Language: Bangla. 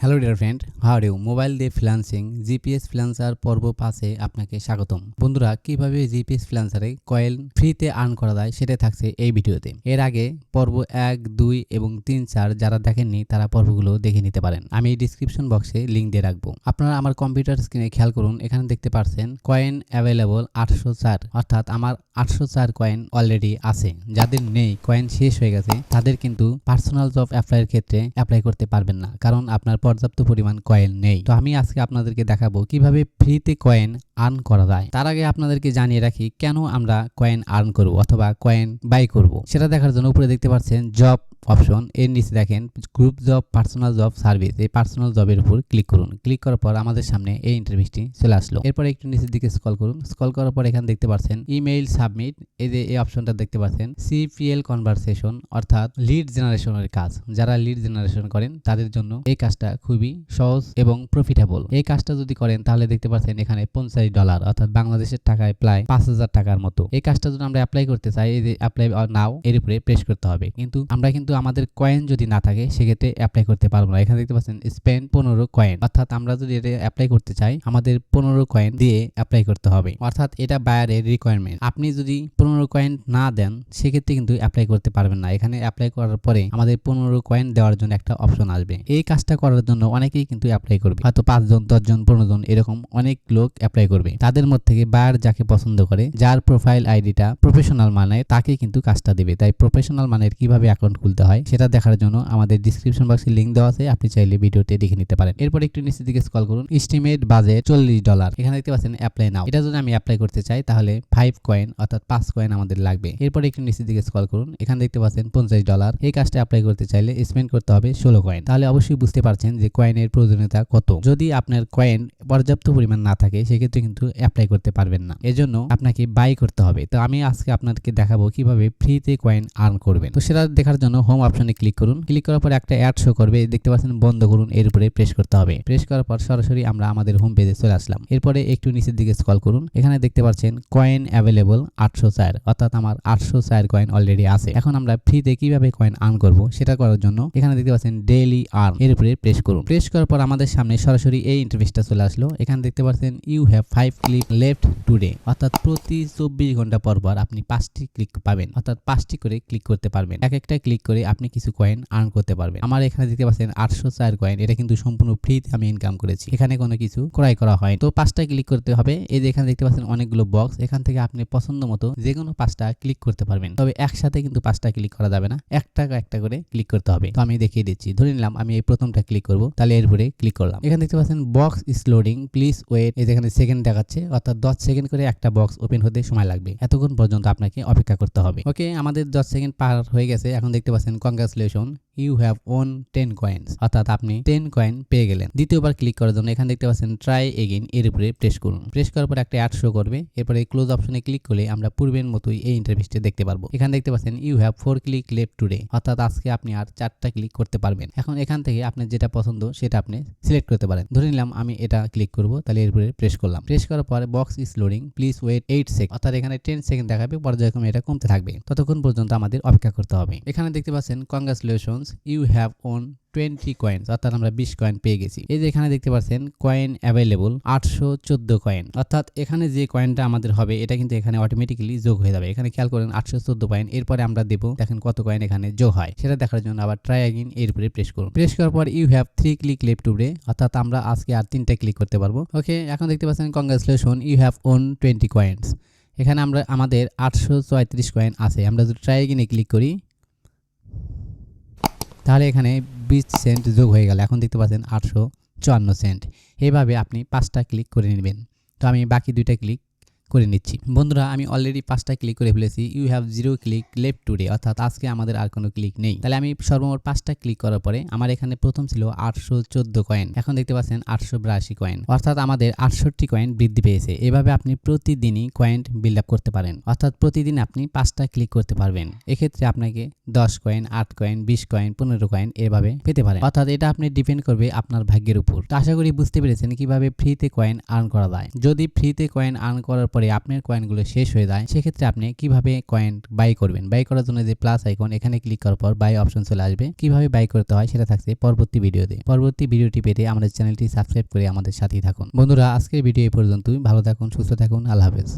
Hello dear friend, how are you? Mobile দিয়ে ফ্রিল্যান্সিং জিপিএস ফ্রিল্যান্সার পর্ব 5-এ আপনাকে স্বাগতম। বন্ধুরা, কিভাবে জিপিএস ফ্রিল্যান্সারে কয়েন ফ্রিতে আর্ন করা যায় সেটা থাকছে এই ভিডিওতে। এর আগে পর্ব 1, 2 এবং 3, 4 যারা দেখেননি তারা পর্বগুলো দেখে নিতে পারেন। আমি ডিসক্রিপশন বক্সে লিঙ্ক দিয়ে রাখবো। আপনারা আমার কম্পিউটার স্ক্রিনে খেয়াল করুন, এখানে দেখতে পাচ্ছেন কয়েন অ্যাভেলেবল 804, অর্থাৎ আমার 804 কয়েন অলরেডি আছে। যাদের নেই, কয়েন শেষ হয়ে গেছে, তাদের কিন্তু পার্সোনাল জব অ্যাপ্লাইয়ের ক্ষেত্রে অ্যাপ্লাই করতে পারবেন না, কারণ আপনার পর্যাপ্ত পরিমাণ কয়েন নেই। তো আমি আজকে আপনাদেরকে দেখাবো কিভাবে ফ্রিতে কয়েন আর্ন করা যায়। তার আগে আপনাদেরকে জানিয়ে রাখি কেন আমরা কয়েন আর্ন করব অথবা কয়েন বাই করব, সেটা দেখার জন্য উপরে দেখতে পাচ্ছেন জব অপশন, এর নিচে দেখেন group job, personal job, service. এই পার্সোনাল জবের উপর ক্লিক করুন। ক্লিক করার পর আমাদের সামনে এই ইন্টারভিউটি চলে আসলো। এরপর একটু নিচের দিকে স্ক্রল করুন। স্ক্রল করার পর এখানে দেখতে পাচ্ছেন ইমেইল সাবমিট। এই যে এই অপশনটা দেখতে পাচ্ছেন সিপিএল কনভারসেশন, অর্থাৎ লিড জেনারেশনের কাজ। যারা লিড জেনারেশন করেন তাদের জন্য এই কাজটা খুবই সহজ এবং প্রফিটেবল। এই কাজটা যদি করেন তাহলে দেখতে পাচ্ছেন এখানে $50, অর্থাৎ বাংলাদেশের টাকায় প্রায় 5000 টাকার মতো। এই কাজটা যদি আমরা অ্যাপ্লাই করতে চাই, এই যে অ্যাপ্লাই নাও এর উপরে প্রেস করতে হবে। কিন্তু আমরা আমাদের কয়েন যদি না থাকে সেক্ষেত্রে অ্যাপ্লাই করতে পারবো না। এখানে দেখতে পাচ্ছেন স্পেন্ড 15 কয়েন, অর্থাৎ আমরা যদি এটা অ্যাপ্লাই করতে চাই আমাদের 15 কয়েন দিয়ে অ্যাপ্লাই করতে হবে, অর্থাৎ এটা বায়ারের রিকোয়ারমেন্ট। আপনি যদি 15 কয়েন না দেন সেক্ষেত্রে কিন্তু অ্যাপ্লাই করতে পারবেন না। এখানে অ্যাপ্লাই করার পরে আমাদের 15 কয়েন দেওয়ার জন্য একটা অপশন আসবে। এই কাজটা করার জন্য অনেকেই কিন্তু অ্যাপ্লাই করবে, হয়তো 5 জন, 10 জন, 15 জন এরকম অনেক লোক অ্যাপ্লাই করবে। তাদের মধ্যে থেকে বায়ার যাকে পছন্দ করে, যার প্রোফাইল আইডিটা প্রফেশনাল মানের, তাকে কিন্তু কাজটা দেবে। তাই প্রফেশনাল মানের কিভাবে অ্যাকাউন্ট খুলতে হয় সেটা দেখার জন্য আমাদের ডিসক্রিপশন বক্সে লিংক দেওয়া আছে, আপনি চাইলে ভিডিওতে দেখে নিতে পারেন। এরপর একটু নিচের দিকে স্ক্রল করুন। Estimate budget $40। এখানে দেখতে পাচ্ছেন অ্যাপ্লাই নাও। এটা যদি আমি অ্যাপ্লাই করতে চাই তাহলে 5 কয়েন, অর্থাৎ 5 কয়েন আমাদের লাগবে। এরপর একটু নিচের দিকে স্ক্রল করুন। এখানে দেখতে পাচ্ছেন $50। এই কাজটা অ্যাপ্লাই করতে চাইলে স্পেন্ড করতে হবে 16 কয়েন। তাহলে অবশ্যই বুঝতে পারছেন যে কয়েনের প্রয়োজনীয়তা কত। যদি আপনার কয়েন পর্যাপ্ত পরিমাণ না থাকে সেক্ষেত্রে কিন্তু অ্যাপ্লাই করতে পারবেন না। এজন্য আপনাকে বাই করতে হবে। তো আমি আজকে আপনাদেরকে দেখাবো কিভাবে ফ্রিতে কয়েন আর্ন করবেন। তো সেটা দেখার জন্য হোম অপশনে ক্লিক করুন। ক্লিক করার পর একটা অ্যাড শো করবে, দেখতে পাচ্ছেন বন্ধ করুন, এর উপরে প্রেস করতে হবে। প্রেস করার পর সরাসরি আমরা আমাদের হোম পেজে চলে আসলাম। এরপরে একটু নিচের দিকে স্ক্রল করুন। এখানে দেখতে পাচ্ছেন কয়েন অ্যাভেলেবল 804, অর্থাৎ আমার 804 কয়েন অলরেডি আছে। এখন আমরা ফ্রিতে কিভাবে কয়েন আর্ন করব সেটা করার জন্য এখানে দেখতে পাচ্ছেন ডেইলি আর্ন, এর উপরে প্রেস করুন। প্রেস করার পর আমাদের সামনে সরাসরি এই ইন্টারফেসটা চলে আসলো। এখানে দেখতে পাচ্ছেন you have 5 click left today, অর্থাৎ প্রতি 24 ঘন্টা পর পর আপনি 5টি ক্লিক পাবেন, অর্থাৎ 5টি করে ক্লিক করতে পারবেন। এক একটা ক্লিক করে আপনি কিছু কয়েন আর্ন করতে পারবেন। আমার এখানে দেখতে পাচ্ছেন 804 কয়েন, এটা কিন্তু সম্পূর্ণ ফ্রিতে আমি ইনকাম করেছি, এখানে কোনো কিছু ক্রয় করা হয়। তো 5টা ক্লিক করতে হবে। এই যে এখানে দেখতে পাচ্ছেন অনেকগুলো বক্স, এখান থেকে আপনি পছন্দ মতো যে কোনো 5টা ক্লিক করতে পারবেন। তবে একসাথে কিন্তু 5টা ক্লিক করা যাবে না, একটা করে ক্লিক করতে হবে। তো আমি দেখিয়ে দিচ্ছি। ধরে নিলাম আমি এই প্রথমটা ক্লিক করব, তাহলে এর উপরে ক্লিক করলাম। এখানে দেখতে পাচ্ছেন box is loading, please wait. এই যেখানে সেকেন্ড দেখাচ্ছে, অর্থাৎ 10 সেকেন্ড করে একটা বক্স ওপেন হতে সময় লাগবে। এতক্ষণ পর্যন্ত আপনাকে অপেক্ষা করতে হবে। ওকে, আমাদের 10 সেকেন্ড পার হয়ে গেছে। এখন দেখতে পাচ্ছেন congratulation, you have won 10 coins, অর্থাৎ আপনি 10 কয়েন পেয়ে গেলেন। দ্বিতীয়বার ক্লিক করার জন্য এখানে দেখতে পাচ্ছেন ট্রাই এগেইন, এর উপরে প্রেস করুন। প্রেস করার পর একটা অ্যাড শো করবে। এরপরে ক্লোজ অপশনে ক্লিক করলে আমরা পূর্বের মতোই এই ইন্টারফেসটি দেখতে পারবো। এখানে দেখতে পাচ্ছেন you have 4 click left today, অর্থাৎ আজকে আপনি আর 4টা ক্লিক করতে পারবেন। এখন এখান থেকে আপনার যেটা পছন্দ সেটা আপনি সিলেক্ট করতে পারেন। ধরে নিলাম আমি এটা ক্লিক করব, তাহলে এর উপরে প্রেস করলাম। প্রেস করার পর box is loading, please wait 8 second, অর্থাৎ এখানে 10 সেকেন্ড দেখাবে, পর্যায়ক্রমে এটা কমতে থাকবে, ততক্ষণ পর্যন্ত আমাদের অপেক্ষা করতে হবে। এখানে দেখতে পাচ্ছেন congratulations, you have won 20 coins, অর্থাৎ আমরা 20 কয়েন পেয়ে গেছি। এই যে এখানে দেখতে পাচ্ছেন কয়েন অ্যাভেলেবল 814 কয়েন, অর্থাৎ এখানে যে কয়েনটা আমাদের হবে এটা কিন্তু এখানে অটোমেটিক্যালি যোগ হয়ে যাবে। এখানে খেয়াল করেন 814 কয়েন, এরপরে আমরা দেবো, দেখেন কত কয়েন এখানে যোগ হয়। সেটা দেখার জন্য আবার ট্রাই অ্যাগেইন, এর উপরে প্রেস করুন। প্রেস করার পর you have 3 click left today, অর্থাৎ আমরা আজকে আর 3টা ক্লিক করতে পারবো। ওকে, এখন দেখতে পাচ্ছেন congratulation, you have won 20 coins. এখানে আমাদের 834 কয়েন আছে। আমরা যদি ট্রাই অ্যাগেইনে ক্লিক করি তাহলে এখানে 20 সেন্ট যোগ হয়ে গেল। এখন দেখতে পাচ্ছেন 854 সেন্ট। এইভাবে আপনি 5টা ক্লিক করে নেবেন। তো আমি বাকি 2টা ক্লিক করে নিচ্ছি। বন্ধুরা, আমি অলরেডি 5টা ক্লিক করে ফেলেছি। You have 0 click left today, অর্থাৎ আজকে আমাদের আর কোনো ক্লিক নেই। তাহলে আমি সর্বমোট 5টা ক্লিক করার পরে আমার এখানে প্রথম ছিল 814 কয়েন, এখন দেখতে পাচ্ছেন 882 কয়েন, অর্থাৎ আমাদের 68 কয়েন বৃদ্ধি পেয়েছে। এভাবে আপনি প্রতিদিনই কয়েন বিল্ড আপ করতে পারেন, অর্থাৎ প্রতিদিন আপনি 5টা ক্লিক করতে পারবেন। এক্ষেত্রে আপনাকে 10 কয়েন, 8 কয়েন, 20 কয়েন, 15 কয়েন এভাবে পেতে পারেন, অর্থাৎ এটা আপনি ডিপেন্ড করবে আপনার ভাগ্যের উপর। তো আশা করি বুঝতে পেরেছেন কিভাবে ফ্রিতে কয়েন আর্ন করা যায়। যদি ফ্রিতে কয়েন আর্ন করার পরে পরে আপনার কয়েনগুলো শেষ হয়ে যায়, সেক্ষেত্রে আপনি কিভাবে কয়েন বাই করবেন। বাই করার জন্য যে প্লাস আইকন, এখানে ক্লিক করার পর বাই অপশন চলে আসবে। কিভাবে বাই করতে হয় সেটা থাকছে পরবর্তী ভিডিওতে। পরবর্তী ভিডিওটি পেতে আমাদের চ্যানেলটি সাবস্ক্রাইব করে আমাদের সাথেই থাকুন। বন্ধুরা, আজকের ভিডিও এই পর্যন্তই। ভালো থাকুন, সুস্থ থাকুন, আল্লাহ হাফেজ।